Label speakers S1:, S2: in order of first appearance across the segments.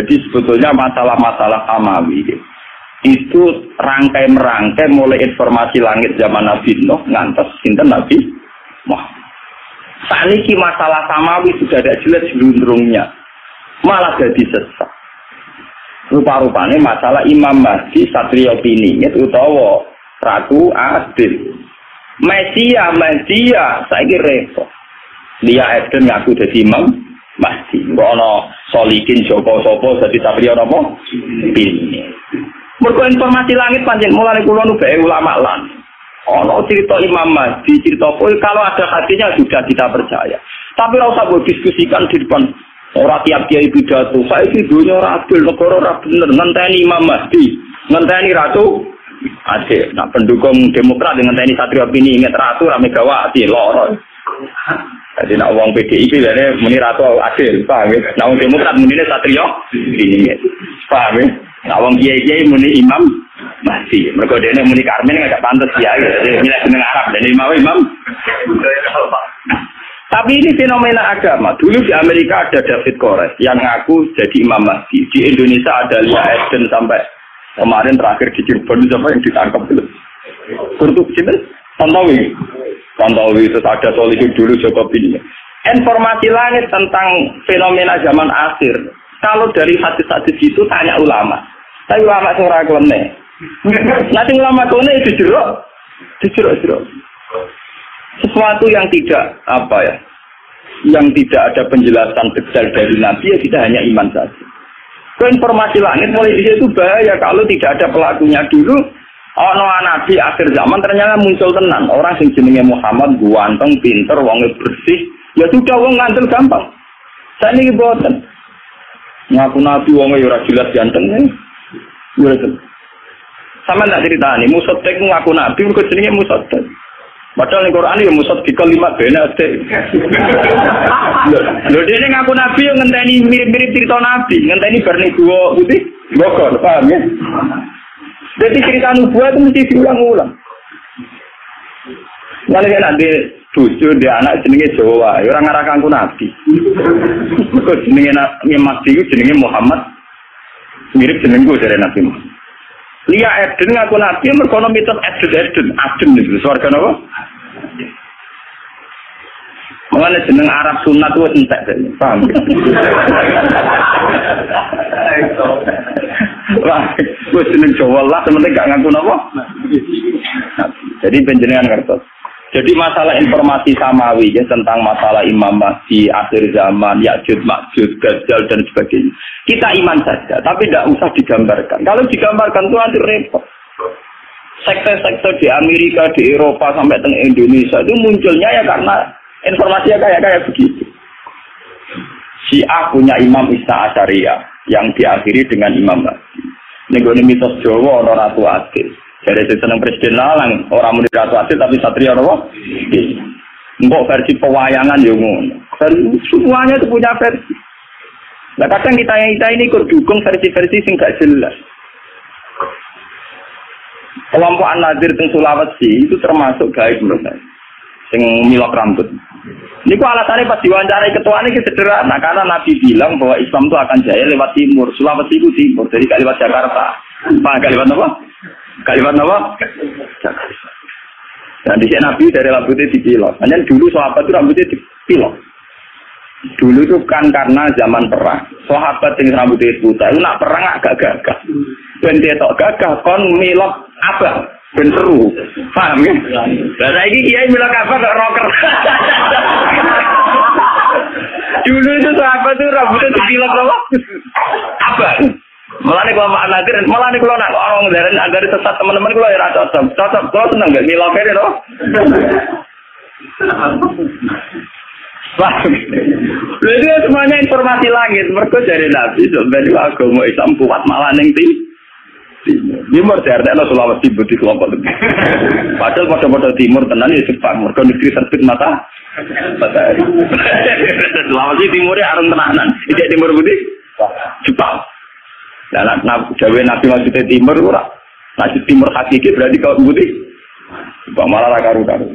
S1: Jadi sebetulnya masalah-masalah samawi itu rangkai-merangkai mulai informasi langit zaman Nabi Nuh ngantos sinten Nabi Muhammad. Saat ini masalah samawi sudah ada jelas jelundrungnya, malah jadi sesat. Rupa-rupanya masalah Imam Mahdi Satrio Piningit utawa Ratu Adil. Mesia, saya kira repot. Dia Eden ngaku jadi Imam Mahdi. Ngono Solikin Joko Sopo jadi Satrio apa? Piningit. Mergo informasi langit panjang mulai kula nu bae ulama lan. Ono cerita Imam Mahdi, cerita kalau ada hatinya sudah kita percaya. Tapi ora usah diskusikan di depan. Ora tiap kiai pidato, saiki dunya ora adil, negara ora bener, ngenteni Imam Mahdi, ngenteni Ratu Adil. Nah, pendukung Demokrat dengan ngenteni Satrio Piningit Ratu ra Megawati loro. Jadi nak wong PDIP lene muni Ratu Adil, paham ya? Nah wong Demokrat munine Satrio Piningit. Paham ya? Nah wong kiai-kiai muni Imam Mahdi. Mergo dene muni Karmen enggak pantes ya. Jadi milih jeneng Arab dan Imam. Tapi ini fenomena agama. Dulu di Amerika ada David Koresh yang ngaku jadi Imam Mahdi. Di Indonesia ada Lia Eden sampai kemarin terakhir di Cirebon siapa yang ditangkap dulu. Kurtuk Cina, Tantawi itu ada Solihin dulu Joko Piningit. Informasi langit tentang fenomena zaman akhir. Kalau dari hadis-hadis itu tanya ulama. Tapi ulama seorang kelemnya. Nanti ulama kone dijerok. Sesuatu yang tidak yang tidak ada penjelasan detail dari Nabi ya kita hanya iman saja. Informasi langit mulai di situ bahaya kalau tidak ada pelakunya dulu. Ono Nabi akhir zaman ternyata muncul tenan orang sing jenenge Muhammad ganteng, pinter, wonge bersih. Ya sudah wong ngandel gampang. Saya ini boten. Ngaku Nabi wonge ora jelas ganteng. Sama tak ceritani Musaddiq ngaku Nabi mergo jenenge Musaddiq. Padahal di Quran ya musad di kalimat benar deh. Lho dene ngaku Nabi yang ngenteni mirip-mirip cerita Nabi, ngenteni bar ning gua putih Bogor, paham ya? Jadi cerita nubuat itu mesti diulang-ulang. Nanti nanti bojo dia anak jenenge Jawa, orang ngarah kangku Nabi. Kok jenenge Nabi jenenge Muhammad mirip jenengku dari Nabi Muhammad. Lia Eden ngaku Nabi merkono mitos Eden itu swarga napa? Mengenai jeneng Arab sunat itu entek paham? Wah, gue jeneng Jawa lah, sementing gak ngaku napa? Jadi penjenengan ngertos. Jadi masalah informasi samawi ya, tentang masalah Imam Mahdi, akhir zaman, Ya'juj, Ma'juj, Dajjal dan sebagainya. Kita iman saja, tapi tidak usah digambarkan. Kalau digambarkan itu nanti repot. Sektor-sektor di Amerika, di Eropa, sampai ke Indonesia itu munculnya ya karena informasinya kayak begitu. Syiah punya Imam Isna Asyariyah yang diakhiri dengan Imam Mahdi. Ini mitos Jawa, orang Ratu Adil. Jadi seneng Presiden Lalang, orang murid Ratu Adil tapi Satria apa? Mbok versi pewayangan ya ngono. Semuanya itu punya versi. Nah kadang kita ini ikut dukung versi-versi sing gak jelas. Kelompok An-Nadir teng Sulawesi itu termasuk gaib menurut saya. Sing milok rambut. Niku alasannya pas diwawancarai ketua ini sederhana karena Nabi bilang bahwa Islam itu akan jaya lewat timur. Sulawesi itu timur, jadi gak lewat Jakarta. Pak kalimat apa? Kalimat apa? Dan di sini Nabi dari rambutnya dipilok. Hanya dulu sahabat itu rambutnya dipilok. Dulu itu kan karena zaman perang. Sahabat yang rambutnya putih itu nak perang agak gagah. Dan dia tak gagah kon milok abang. Ben seru. Paham ya? Lah saiki kiai milok abang kok rocker. Dulu itu sahabat itu rambutnya dipilok apa? Abang. Malah nih kalau Nadir, malah nih kalau nak orang dari sesat teman-teman kalau ya cocok, kalau seneng gak ngilokin itu. Wah, itu semuanya informasi langit. Mereka dari Nabi sebenarnya agama Islam kuat malah neng timur CRT Sulawesi budi kelompok lebih. Padahal pada timur tenan ya Jepang. Mereka negeri terbit matahari. Sulawesi timurnya arung tenanan. Tidak timur budi Jepang. Nah, Jawa Nabi maksudnya timur ora. Nah, timur hakiki berarti kalau putih. Bang malah karu-karu.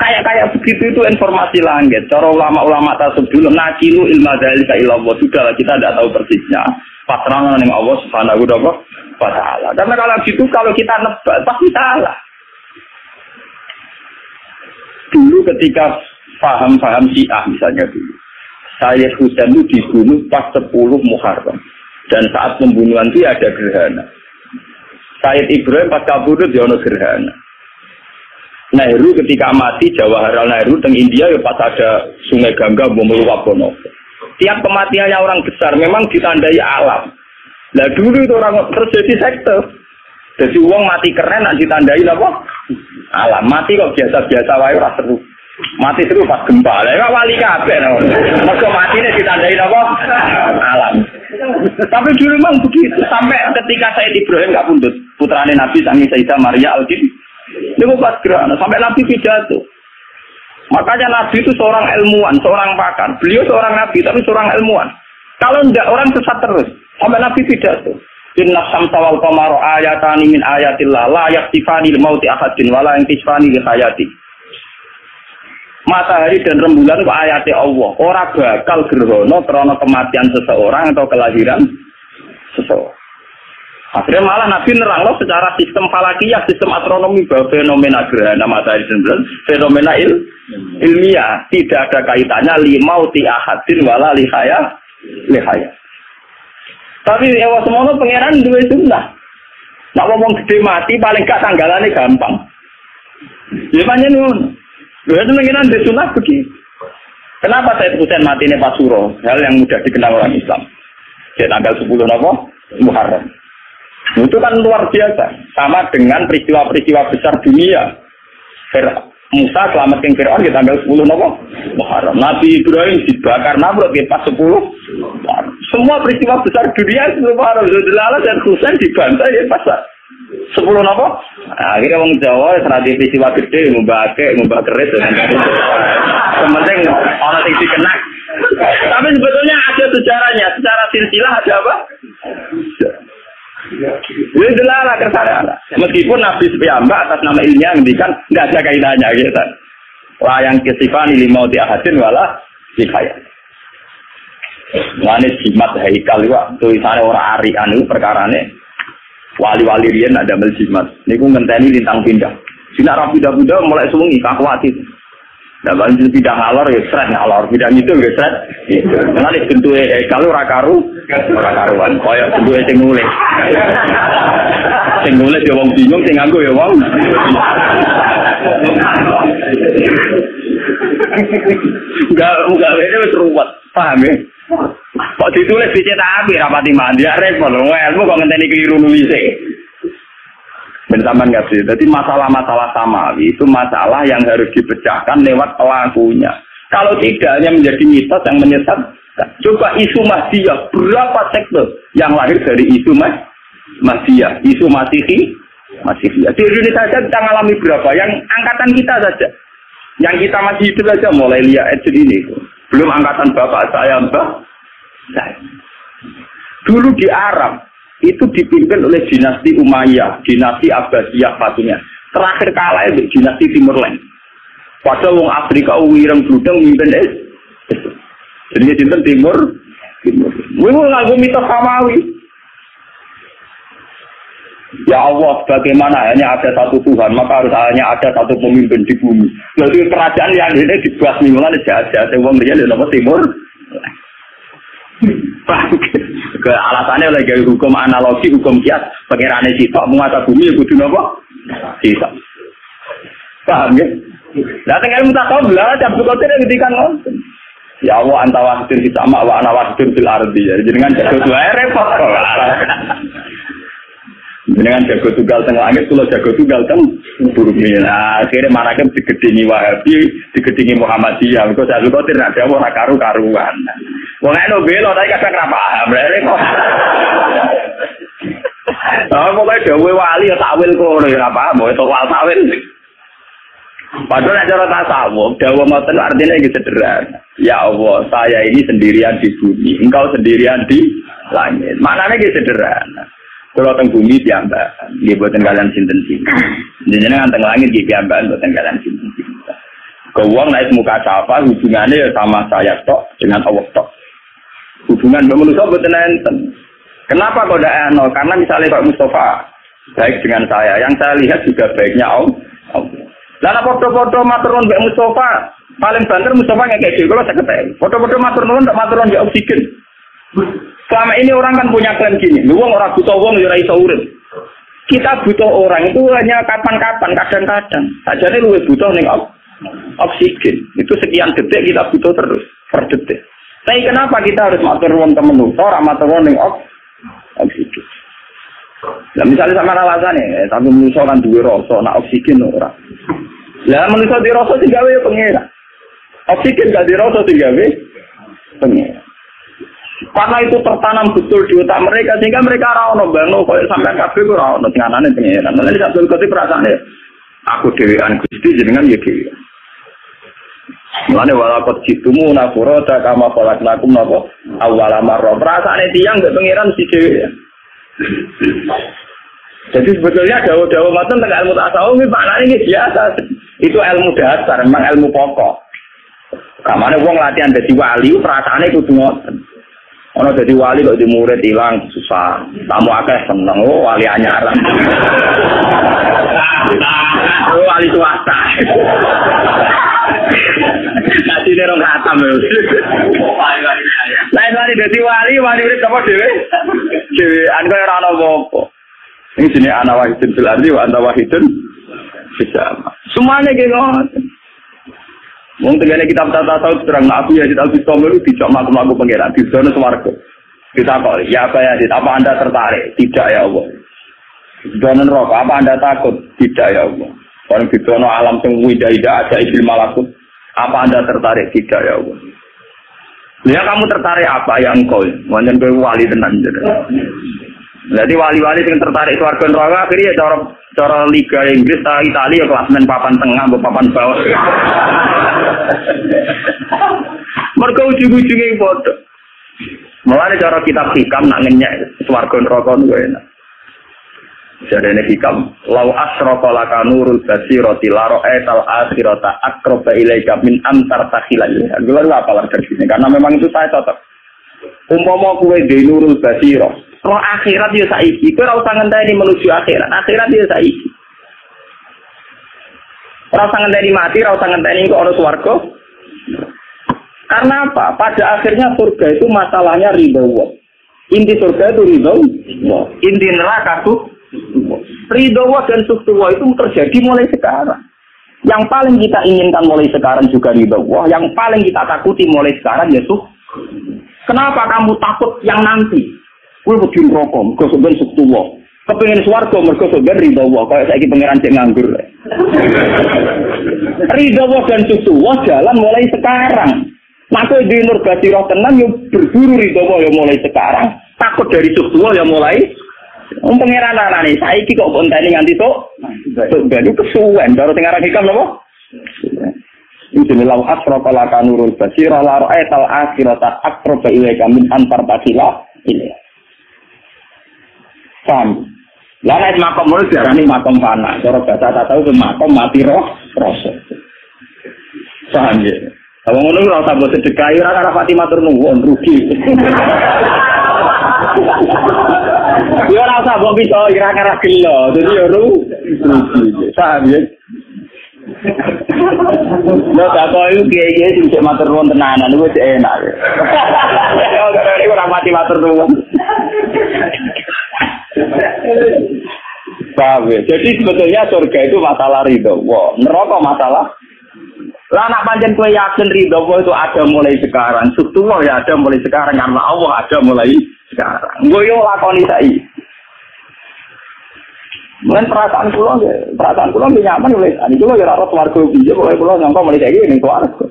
S1: Kayak begitu itu informasi langit. Cara ulama-ulama tasawuf dulu nakilu ilma dzalika ila Allah. Sudahlah kita tidak tahu persisnya. Pasrahna ning Allah Subhanahu wa taala. Karena kalau gitu kalau kita nebak pasti salah. Dulu ketika paham Syiah misalnya dulu. Sayyid Husain itu dibunuh pas 10 Muharram. Dan saat pembunuhan itu ada gerhana. Sayyid Ibrahim pas kabur itu ada gerhana. Nehru ketika mati, Jawaharlal Nehru teng India ya pas ada Sungai Gangga meluap bono. Tiap kematiannya orang besar memang ditandai alam. Nah dulu itu orang terjadi sekte. Jadi uang mati keren nak ditandai apa? Alam. Mati kok biasa-biasa wae ora seru. Mati seru pas gempa. Lah wali kabeh. Mergo matine ditandai apa? Alam. Tapi dulu memang begitu sampai ketika Sayyid Ibrahim enggak pundut, putrane Nabi Sangi Sayyidah Maria Al-Qibtiyah. Itu pas gerhana, sampai Nabi pidato. Makanya Nabi itu seorang ilmuwan, seorang pakar. Beliau seorang Nabi, tapi seorang ilmuwan. Kalau enggak, orang sesat terus. Sampai Nabi pidato. Inna samsa wal qamara ayatani min ayatillah la yaktifani limauti ahadin wala yaktifani li hayati. Matahari dan rembulan itu ayatnya Allah. Orang bakal gerhana karena kematian seseorang atau kelahiran seseorang. Akhirnya malah Nabi nerangno secara sistem falakiyah, sistem astronomi bahwa fenomena gerhana matahari dan bulan fenomena ilmiah tidak ada kaitannya limauti ahadin wala lihaya. Tapi ya semono pangeran duwe sunnah. Nak ngomong gede mati paling gak tanggalane gampang. Ya pancen ngono. Lha pangeran duwe sunnah begitu. Kenapa Sayyid Husain matine pas Suro? Hal yang mudah dikenal orang Islam. Di tanggal 10 apa? Muharram. Itu kan luar biasa, sama dengan peristiwa-peristiwa besar dunia. Musa selamatkan Fir'aun di tanggal 10 Muharram. Nabi Ibrahim dibakar Namrud di pas 10 Muharram. Semua peristiwa besar dunia 10 Muharram. Zulala dan Husain dibantai di pas 10 Muharram. Akhirnya orang Jawa strategi peristiwa gede membah keris dan penting orang yang dikenak. Tapi sebetulnya ada sejarahnya, secara silsilah ada apa? Ini adalah kesalahan. Meskipun Nabi Sufyan atas nama ilmiah ngendikan nggak ada kaitannya gitu. Layang kesifani limau di ahadin wala dikaya. Ngane jimat haikal itu tulisannya orang arian itu perkarane wali-wali riyen ada meljimat. Niku ngenteni lintang pindah. Sinak rapi dah mulai sungi kakuati. Nah, banjir pindah ngalor ya seret ngalor, pindah itu ya seret. Ngene bentuke haikal ora karuan. Kaya bentuke sing nulis. Sing nulis ya wong bingung, sing nganggo ya wong. Enggak wis ruwet, paham ya? Kok ditulis dicetak api rapati mandi ya repot lho, ilmu kok ngenteni keliru nulisé. Bersamaan nggak sih? Jadi masalah-masalah samawi itu masalah yang harus dipecahkan lewat pelakunya. Kalau tidak hanya menjadi mitos yang menyesat, coba isu Mahdiyah, berapa sekte yang lahir dari isu Mahdiyah, isu Masihiyah. Di Indonesia saja kita mengalami berapa? Yang angkatan kita saja, yang kita masih hidup saja mulai lihat ini. Belum angkatan bapak saya, mbak saya. Dulu di Arab itu dipimpin oleh dinasti Umayyah, dinasti Abbasiyah Fatimiyah. Terakhir kalah itu dinasti Timur Leste. Padahal wong Afrika wireng bludeng mimpin jadi dinten Timur. Wong nganggo mitos samawi. Ya Allah, bagaimana hanya ada satu Tuhan, maka harus hanya ada satu pemimpin di bumi. Jadi kerajaan yang ini dibuat mingguan jahat-jahat wong liya lho Timur. Ke alasannya lagi hukum analogi, hukum kias, pengirane sitok menguasa bumi ya kudu napa? Sitok. Paham ya? Lah tengah mutakabir lah Abdul Qadir ngendikan ngoten. Ya Allah anta wahidun fis sama wa ana wahidun fil ardi. Jadi dengan jago wae repot kok. Dengan jago tunggal teng langit kula jago tunggal teng bumi. Nah, akhirnya manakem digedingi Wahabi, digedingi Muhammadiyah. Kok Abdul Qadir nak dawuh ora karu-karuan. Wong eno belo tapi kadang ora paham. Repot. Ah, pokoke dawuh wali ya takwil kono ya ora paham, itu wal takwil. Padahal cara tasawuf, dawuh ngoten artinya iki sederhana. Ya Allah, saya ini sendirian di bumi, engkau sendirian di langit. Maknanya iki sederhana. Kalau teng bumi piyambak, nggih boten kalian sinten-sinten. Jenengan teng langit nggih piyambak boten kalian sinten-sinten. Keuang naik muka syafa hubungannya sama saya tok dengan Allah tok. Hubungan manusia betul enten. Kenapa kok tidak nol? Karena misalnya Pak Mustafa baik dengan saya, yang saya lihat juga baiknya Allah. Lalu foto-foto maturun Pak Mustafa, paling banter Mustafa kayak gitu. Kalau saya ketahui, foto-foto maturun tak maturun di oksigen. Selama ini orang kan punya klaim gini, lu orang butuh uang ya iso urip. Kita butuh orang itu hanya kapan-kapan, kadang-kadang. Sajane lu butuh ning oksigen. Itu sekian detik kita butuh terus per detik. Tapi kenapa kita harus maturun temen orang maturun ning oksigen? Nah, misalnya sama alasannya, tapi manusia kan dua rasa, nak oksigen orang. Lah manusia di rasa tiga w pengira. Oksigen gak di rasa tiga w pengira. Karena itu tertanam betul di otak mereka sehingga mereka rawon bangun kalau sampai kafe itu rawon dengan aneh pengira. Nanti satu kali perasaannya, aku dewan Gusti jenengan ya dewi. Mulane walakot jitumu nafurota kama falaknakum napa awwala marra. Perasaane tiyang mbek pangeran si dhewe. Jadi sebetulnya dawa-dawa ngoten teng ilmu tasawuf iki maknane iki biasa. Itu ilmu dasar, memang ilmu pokok. Kamane wong latihan dadi wali perasaane kudu ngoten. Ana dadi wali kok di murid ilang susah. Tamu akeh seneng wali anyaran. Wali swasta. Kasih dia orang khatam ya. Lain wali dari wali urip apa dewe? Dewe anu kaya ora ana apa-apa. Ini jenenge ana wahidun fil ardi wa anta wahidun fis sama. Semuanya kayak ngoten. Wong tegene kitab tata tahu terang aku ya kita bisa melu dijak makum pangeran di zona swarga. Kita kok ya apa ya apa Anda tertarik? Tidak ya Allah. Zona neraka apa Anda takut? Tidak ya Allah. Orang di zona alam sing wida-wida ada ibil malakut. Apa Anda tertarik? Tidak ya Allah. Ya kamu tertarik apa yang engkau? Wajan kowe wali tenan jadi. Jadi wali-wali yang tertarik swarga neraka akhirnya cara Liga Inggris ta Italia klasmen papan tengah atau papan bawah. Mergo ujung-ujunge padha. Mulane cara kitab hikam nak ngenyek swarga neraka niku enak. Jadene hikam law asraqa laka nurul basirati la ra'aital akhirata aqraba ilaika min antar takhilal. Gula apa artinya? Karena memang itu saya cocok. Umpama kowe di nurul basira, roh akhirat ya saiki. Kowe ora usah ngenteni menuju akhirat. Akhirat ya saiki. Ora usah ngenteni mati, ora usah ngenteni kok ana swarga. Karena apa? Pada akhirnya surga itu masalahnya ridho Allah. Inti surga itu ridho Allah. Inti neraka itu ridho Allah dan suku Allah itu terjadi mulai sekarang. Yang paling kita inginkan mulai sekarang juga ridho Allah. Yang paling kita takuti mulai sekarang ya suku. Kenapa kamu takut yang nanti? Kowe wedi neraka, mergo sampeyan suku Allah. Kepengin swarga mergo sampeyan ridho Allah. Kayak saiki pangeran cek nganggur. Ridho Allah dan suku Allah jalan mulai sekarang. Maka di nur basirah tenan yo berburu ridho Allah yo mulai sekarang. Takut dari suku Allah yo mulai. Pangeran anane saiki kok konteni nganti tok. Baru kesuwen baru teng arah hikam napa? Injil lau asraqa laka nurul basira la ra'aital akhirata aqraba ilaika min antar tasila ini. Paham? Lah nek makom mulus diarani makom fana. Cara bahasa tak tahu ke makom mati roh rasa. Paham ya? Kalau ngono ora usah mbok sedekah ora rapati matur nuwun rugi. Yo ora usah mbok bisa ira-ira gelo. Dadi yo rugi. Paham ya? Lo tak tahu itu kiai-kiai sing cek matur nuwun tenanan iku cek enak. Yo ora mati matur nuwun. Jadi sebetulnya surga itu masalah ridho. Wah, neraka masalah. Lah anak pancen kowe yakin ridho Allah itu ada mulai sekarang. Subhanallah ya ada mulai sekarang karena Allah ada mulai sekarang. Gue yo lakoni saiki. Mungkin perasaan pulau nyaman oleh ani pulau ya rata warga bija boleh pulau nyangka mulai kayak gini keluarga.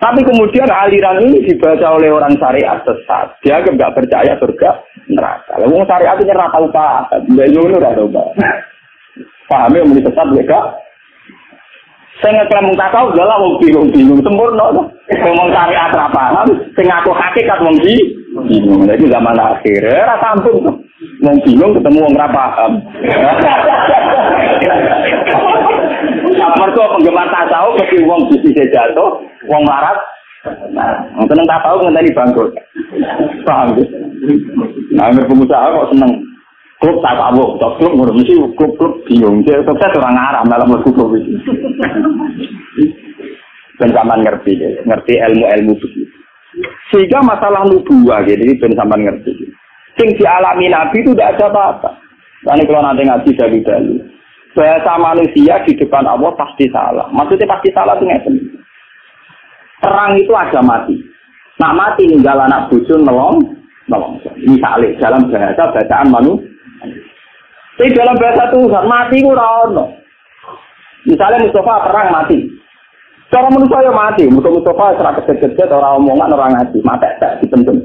S1: Tapi kemudian aliran ini dibaca oleh orang syariat sesat. Dia nggak percaya surga neraka. Lalu syariat itu nyerah tahu pak, beliau itu udah tahu. Pahami yang mulai sesat mereka. Saya ngeklaim takau adalah mau bingung sempurna. Ngomong syariat paham, saya ngaku hakikat mau bingung. Jadi zaman akhir rasa ampun tuh. Mau bingung ketemu orang paham. Mergo penggemar tasawuf mesti wong bisnis jatuh, wong larat. Nah, seneng tasawuf ngenteni bangkrut. Paham ya? Nah, pengusaha kok seneng klub tasawuf, klub ngono mesti klub bingung. Dia sukses orang Arab dalam klub itu. Ben sampean ngerti ilmu-ilmu begitu. Sehingga masalah nubuwah gitu, ben sampean ngerti. Sing dialami Nabi itu tidak ada apa-apa. Karena kalau nanti ngaji dahulu, bahasa manusia di depan Allah pasti salah. Maksudnya pasti salah itu nggak. Perang itu ada mati. Nak mati ninggal anak bojo nolong. Misalnya dalam bahasa bacaan manusia. Tapi dalam bahasa Tuhan mati itu rano. Misalnya Mustafa perang mati. Cara manusia mati. Mustafa serak kecil-kecil orang omongan orang ngaji. Mati tak dipendem.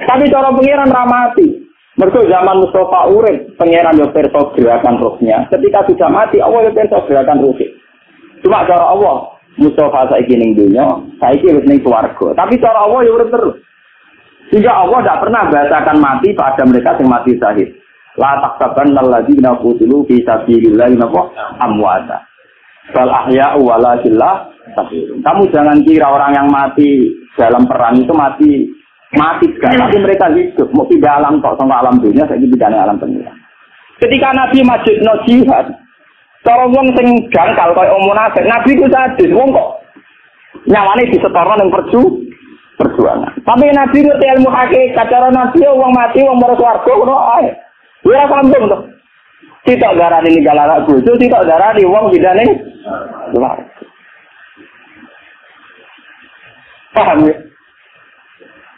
S1: Tapi cara pengiran ramati. Mergo zaman Mustafa urip, pengiran yo perso gerakan rohnya. Ketika sudah mati, Allah yo perso gerakan rohnya. Cuma cara Allah, Mustafa saiki ning dunya, saiki wis ning swarga. Tapi cara Allah yo urip terus. Sehingga Allah tidak pernah bahasakan mati pada mereka yang mati syahid. La taqtabanna alladziina qutilu fi sabilillahi amwata. Bal ahya'u walakin la tashurun. Kamu jangan kira orang yang mati dalam perang itu mati juga, tapi mereka hidup. Mau pindah alam kok sama alam dunia, saya pindah alam pengira. Ketika Nabi masjid no jihad, cara wong sing jangkal kaya munafik, Nabi ku sadis, wong kok nyawane disetorno ning perjuangan. Tapi Nabi ngerti ilmu hakikat, cara Nabi wong mati wong mara swarga ngono ae. Ora sambung to. Tidak darani ninggal anak bojo, tidak darani wong bidane swarga. Paham ya?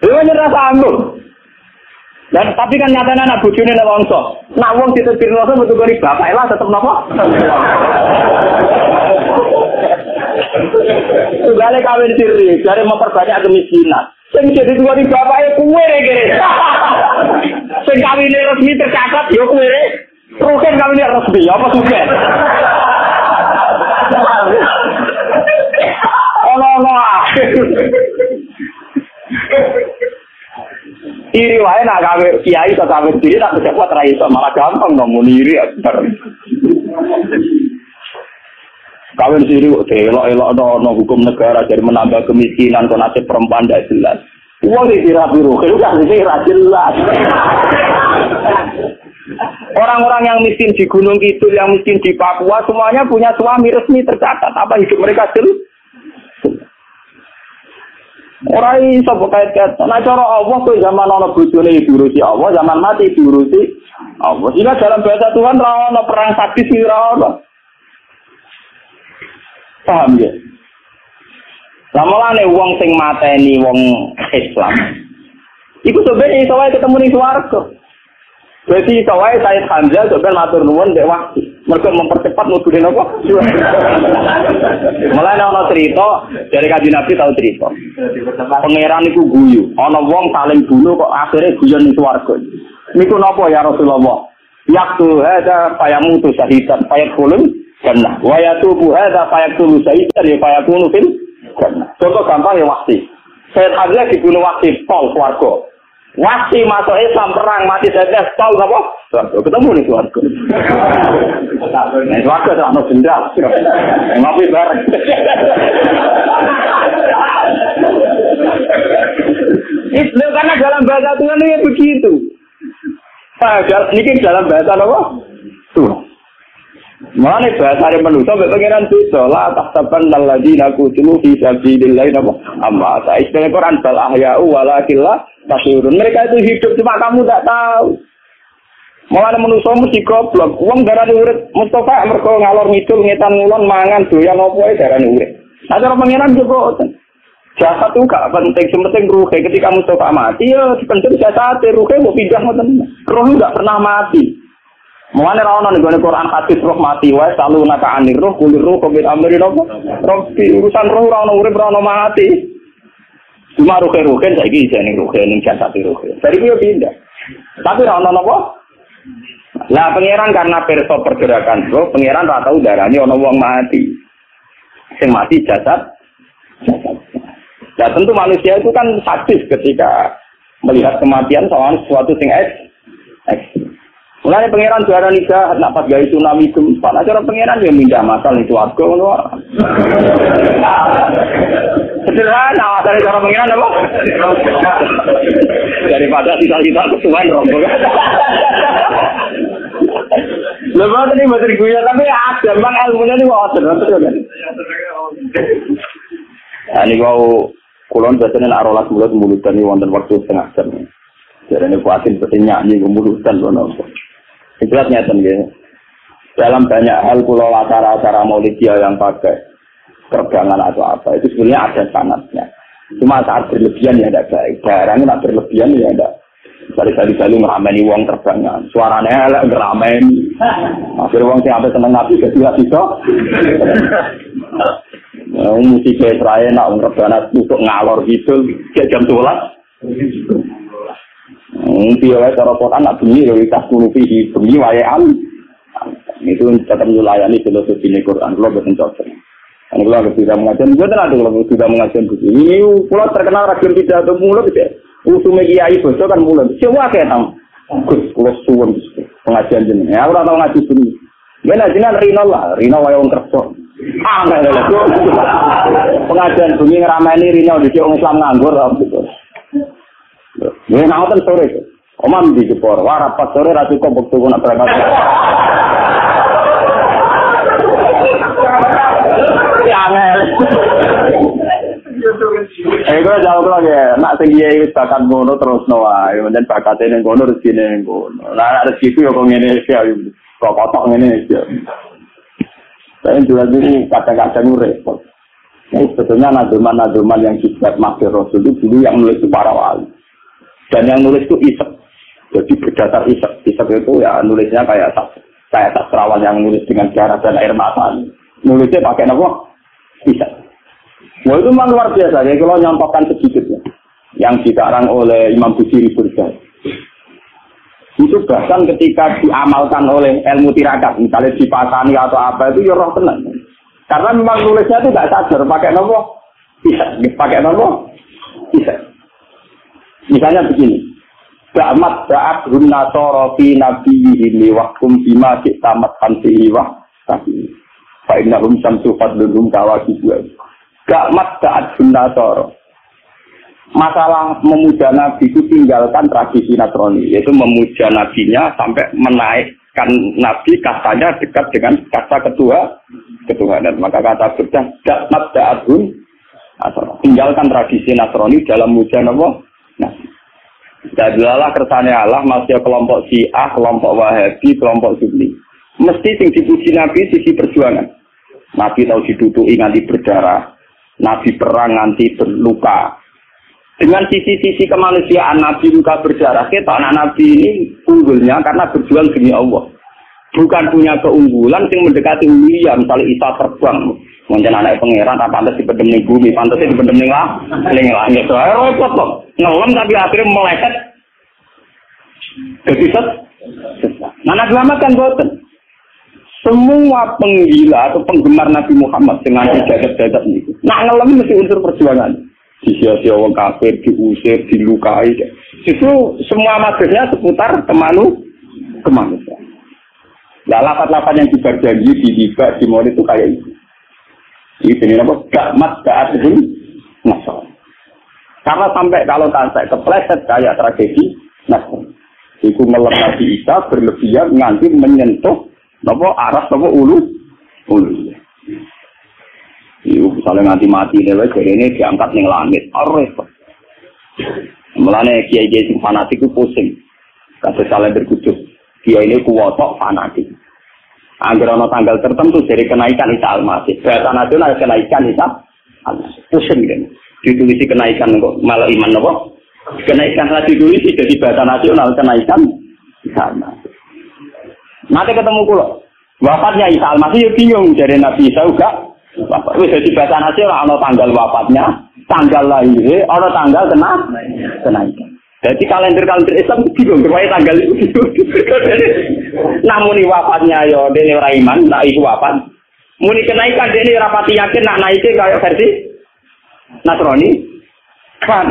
S1: Lha nyerah sambung. Dan tapi kan nyatane anak bojone nek wongso. Nak wong ditepirno metu kari bapak lah tetep napa? Tugale kawin siri, jare memperbanyak kemiskinan. Sing jadi kari bapake kuwe kene. Sing kawine resmi tercatat yo kuwe. Rugen kawine resmi apa sugen? Ono. Iri wae nak gawe kiai to gawe diri tak bisa kuat ra iso malah gampang ngomong iri akbar. Kawin siri kok elok-elok no hukum negara jadi menambah kemiskinan kon nasib perempuan ndak jelas. Wong iki ra biru, kan iki ra jelas. Orang-orang yang miskin di Gunung Kidul, yang miskin di Papua semuanya punya suami resmi tercatat apa hidup mereka jelas. Ora iso kait-kait. Nah cara Allah tuh zaman ana bojone diurusi Allah, zaman mati diurusi Allah. Jika dalam bahasa Tuhan ra ono perang sadis ora ono. Paham ya? Lamane wong sing mateni wong Islam. Iku sebenarnya iso wae ketemu ning swarga. Berarti iso wae Sayyid Hamzah sampeyan matur nuwun dek waktu. Mereka mempercepat nuduhin apa? Mulai ana cerita dari Kanjeng Nabi tahu cerita. Pangeran iku guyu, ana wong saling bunuh kok akhirnya guyon ning swarga. Niku napa ya Rasulullah? Yaktu hadza fayamutu syahidan fayadkhulun jannah. Wa yatubu hadza fayaqtulu syahidan fayakunu fil jannah. Contoh gampang ya Wahsi. Sayyid Hamzah dibunuh Wahsi pol swarga. Wahsi masuk Islam perang mati saja pol napa? Ketemu ning swarga. Nah, swarga tak ono dendam. Ngopi bareng. Itu karena dalam bahasa Tuhan ini begitu. Ini dalam bahasa apa? Tuh. Mana bahasa yang manusia berpengiran bisa lah tahtaban alladziina qutilu fi sabilillahi amma sa istilah Quran bal ahya'u walakin la tashurun. Mereka itu hidup cuma kamu tak tahu. Mulane manusa mesti goblok. Wong darane urip Mustafa mergo ngalor ngidul ngetan ngulon mangan doyan opo ae darane urip. Nah cara pengiran juga jasad itu gak penting, sementing ruh. Ketika Mustafa mati ya dipenting jasad, ruh mau pindah ngoten. Ruh gak pernah mati. Mulane ra ono ning Quran hadis roh mati wae selalu naka anir roh kulir roh kobit amri nopo. Roh urusan roh ra ono urip ra ono mati. Cuma ruh-ruhen saiki jane ruh ning jasad ruh. Dari ku yo pindah. Tapi ra ono napa? Lah pangeran karena perso pergerakan roh, pangeran ora tau darani ana wong mati. Sing mati jasad. Nah, tentu manusia itu kan sadis ketika melihat kematian soal sesuatu sing ekstrim. Mulai pangeran juara nikah, nak pas gawe tsunami gempa, acara pangeran yang mindah masal itu warga ngono. Sederhana, dari cara pangeran apa? Daripada kita kesuwen rombongan. Lepas ini materi gue tapi ada bang ilmunya nih mau betul kan? Ini kau kulon biasanya arolas mulut ini wonten waktu setengah jam. Jadi ini kuatin seperti nyanyi kemulutan loh. Jelas nyata gitu. Dalam banyak hal pulau acara-acara maulidiyah yang pakai pergangan atau apa itu sebenarnya ada sanadnya. Cuma saat berlebihan ya tidak baik. Barangnya tak berlebihan ya tidak. Dari ngerameni wong terbangan. Suaranya elek ngerameni. Akhirnya wong sing sampai seneng nabi gak bisa. Musiknya seraya nak ngerebana untuk ngalor gitu. Kayak jam 12. Piawai cara Quran nak bunyi dari tasulufi bunyi wayaan itu tetap melayani filosofi Quran kalau betul cocok. Kalau kita sudah mengajar, kita ada kalau sudah mengajar begini. Ini pulau terkenal ragam tidak ada mulut tidak. Usumnya kiai bosok kan mulut. Siapa kayak tahu? Gus pulau suwon pengajian jenis. Ya orang tahu ngaji bunyi. Mana jenengan Rino lah, Rino wayang kerja. Nggak ada. Pengajian bunyi ngeramai Rino di orang Islam nganggur gitu. Ya nonton sore itu. Omam di Jepor, warapat sore ra cukup waktu nak berangkat. Ya angel. Ego jauh lagi. Nak sing kiai wis bakat ngono terus wae, men bakate ning ngono rezekine ning ngono. Lah rezeki ku yo kok ngene iki kok kotok ngene iki. Saya juga dulu kadang-kadang repot. Ini sebetulnya nazuman yang dibuat Masyur Rasul itu dulu yang nulis itu para wali. Dan yang nulis itu isek. Jadi berdasar isek. Isek itu ya nulisnya kayak sastrawan yang nulis dengan darah dan air mata. Nulisnya pakai apa? Isek. Wah itu memang luar biasa. Jadi kalau nyampaikan sedikit ya. Yang dikarang oleh Imam Busiri Burjah. Itu bahkan ketika diamalkan oleh ilmu tirakat. Misalnya dipasani atau apa itu ya roh tenang. Karena memang nulisnya itu tidak sadar. Pakai apa? Isek. Pakai apa? Isek. Misalnya begini, Ba'amat ba'abhun nasara fi nabiyihim waqtum bima tamat hanfihi wa tapi fa'innahum samsu fadlunhum kawakibu. Ba'amat ba'abhun nasara. Masalah memuja Nabi itu tinggalkan tradisi Nasrani, yaitu memuja Nabinya sampai menaikkan Nabi kastanya dekat dengan kasta ketuhanan. Maka kata berdah, Ba'amat ba'abhun nasara. Tinggalkan tradisi Nasrani dalam muja Nabi. Nah, jadilah kersane Allah masih kelompok Syiah, kelompok Wahabi, kelompok Sunni. Mesti sing dipuji Nabi sisi perjuangan. Nabi tahu diduduki nganti berdarah, Nabi perang nganti berluka. Dengan sisi-sisi kemanusiaan Nabi luka berdarah, kita anak Nabi ini unggulnya karena berjuang demi Allah. Bukan punya keunggulan yang mendekati Ulia, misalnya Isa terbang. Mungkin anak pangeran tak pantas dipendem ning bumi, pantas dipendem ning langit. Repot kok. Ngelem tapi akhirnya meleset. Jadi Nabi Muhammad kan boten. Semua penggila atau penggemar Nabi Muhammad dengan jagat-jagat ini. Nak ngelem mesti unsur perjuangan. Sia-sia wong kafir, diusir, dilukai. Justru semua maksudnya seputar kemanusiaan. Nah, lapat-lapat yang diberjanji di Liga, di Maulid itu kayak itu. Ini apa? Gakmat ga'adun nasol. Karena sampai kalau sampai kepleset kayak tragedi nasol. Itu melepas Isa berlebihan nanti menyentuh apa arah apa ulu. Itu misalnya nanti mati lewat jadi ini diangkat ning langit. Repot. Mulane kiai-kiai sing fanatik itu pusing. Kasus salah berkucut. Kiai ini kuwotok fanatik. Angger ana tanggal tertentu dari kenaikan Isa Al-Masih. Bahasa nasional kenaikan Isa Al-Masih. Pusing kan. Ditulisi kenaikan kok malah iman apa? Kenaikan lagi ditulisi jadi bahasa nasional kenaikan Isa Al-Masih. Nanti ketemu kula. Wafatnya Isa Al-Masih ya bingung dari Nabi Isa juga. Wapat wis dadi bahasa nasional ana tanggal wafatnya, tanggal lahir, ana tanggal kenaikan. Jadi kalender Islam bingung berwaya tanggal itu. Namun wafatnya yo dene ora iman, nak iku wafat. Muni kenaikan dene rapati yakin nak naike kaya versi Nasrani.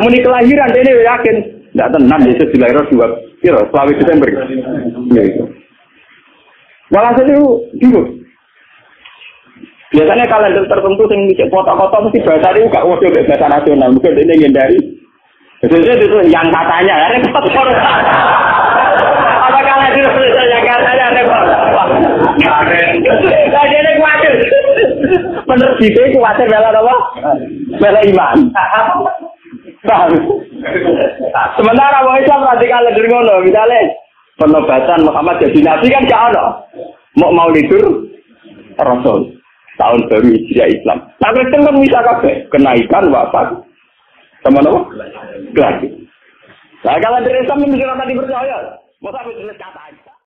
S1: Muni kelahiran dene yakin ndak tenan Yesus dilahirkan 2 Desember. Ya itu. Walhasil itu bingung. Biasanya kalender tertentu yang bisa foto-foto mesti bahasa itu gak waduh bahasa nasional. Mungkin ini menghindari. Biasanya itu yang katanya, ya repot. Apa kalender itu yang katanya repot? Nah, jadi khawatir. Penerbitnya khawatir bela apa? Bela iman. Sementara orang Islam radikal kalender ngono, misalnya penobatan Muhammad jadi nabi kan gak ada. Mau lidur Rasul. Tahun baru Hijriah Islam. Nah, Kristen kan bisa kabeh kenaikan wafat. Sama apa? Lagi. Nah, kalau dari Islam mesti ora dipercaya. Masa wis kata